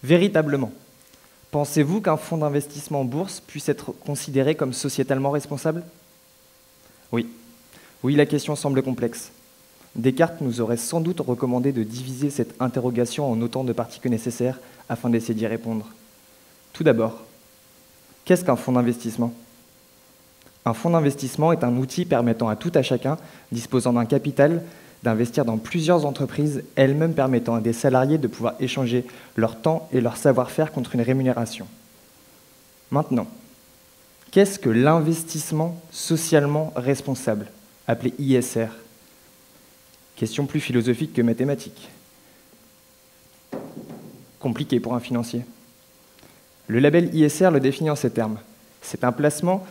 Véritablement, pensez-vous qu'un fonds d'investissement en bourse puisse être considéré comme sociétalement responsable? Oui. Oui, la question semble complexe. Descartes nous aurait sans doute recommandé de diviser cette interrogation en autant de parties que nécessaire afin d'essayer d'y répondre. Tout d'abord, qu'est-ce qu'un fonds d'investissement? Un fonds d'investissement est un outil permettant à tout à chacun, disposant d'un capital, d'investir dans plusieurs entreprises, elles-mêmes permettant à des salariés de pouvoir échanger leur temps et leur savoir-faire contre une rémunération. Maintenant, qu'est-ce que l'investissement socialement responsable, appelé ISR? Question plus philosophique que mathématique. Compliqué pour un financier. Le label ISR le définit en ces termes. C'est un placement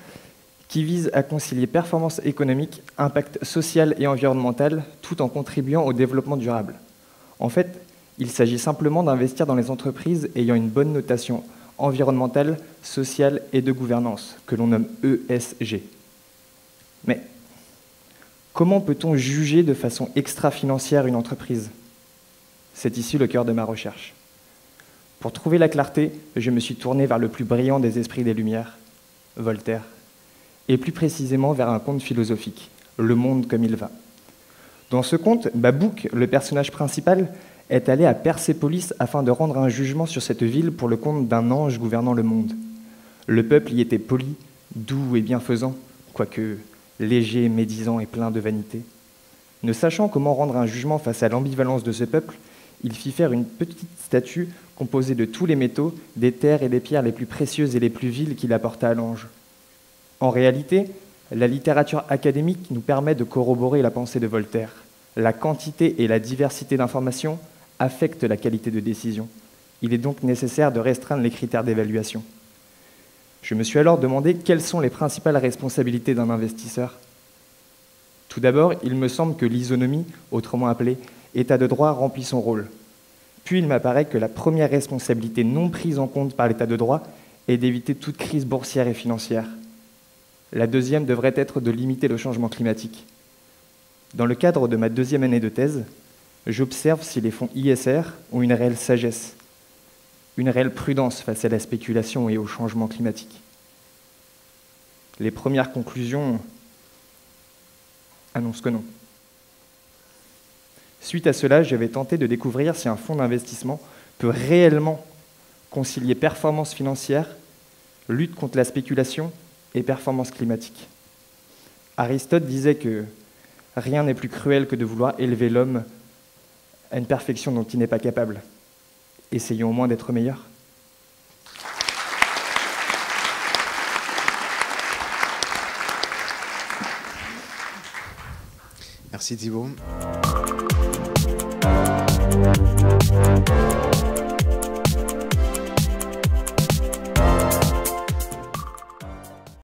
qui vise à concilier performance économique, impact social et environnemental, tout en contribuant au développement durable. En fait, il s'agit simplement d'investir dans les entreprises ayant une bonne notation environnementale, sociale et de gouvernance, que l'on nomme ESG. Mais comment peut-on juger de façon extra-financière une entreprise? C'est ici le cœur de ma recherche. Pour trouver la clarté, je me suis tourné vers le plus brillant des esprits des Lumières, Voltaire, et plus précisément vers un conte philosophique, Le Monde comme il va. Dans ce conte, Babouk, le personnage principal, est allé à Persépolis afin de rendre un jugement sur cette ville pour le compte d'un ange gouvernant le monde. Le peuple y était poli, doux et bienfaisant, quoique léger, médisant et plein de vanité. Ne sachant comment rendre un jugement face à l'ambivalence de ce peuple, il fit faire une petite statue composée de tous les métaux, des terres et des pierres les plus précieuses et les plus viles qu'il apporta à l'ange. En réalité, la littérature académique nous permet de corroborer la pensée de Voltaire. La quantité et la diversité d'informations affectent la qualité de décision. Il est donc nécessaire de restreindre les critères d'évaluation. Je me suis alors demandé quelles sont les principales responsabilités d'un investisseur. Tout d'abord, il me semble que l'isonomie, autrement appelée état de droit, remplit son rôle. Puis il m'apparaît que la première responsabilité non prise en compte par l'état de droit est d'éviter toute crise boursière et financière. La deuxième devrait être de limiter le changement climatique. Dans le cadre de ma deuxième année de thèse, j'observe si les fonds ISR ont une réelle sagesse, une réelle prudence face à la spéculation et au changement climatique. Les premières conclusions annoncent que non. Suite à cela, je vais tenter de découvrir si un fonds d'investissement peut réellement concilier performance financière, lutte contre la spéculation et performance climatique. Aristote disait que rien n'est plus cruel que de vouloir élever l'homme à une perfection dont il n'est pas capable. Essayons au moins d'être meilleurs. Merci Thibaut.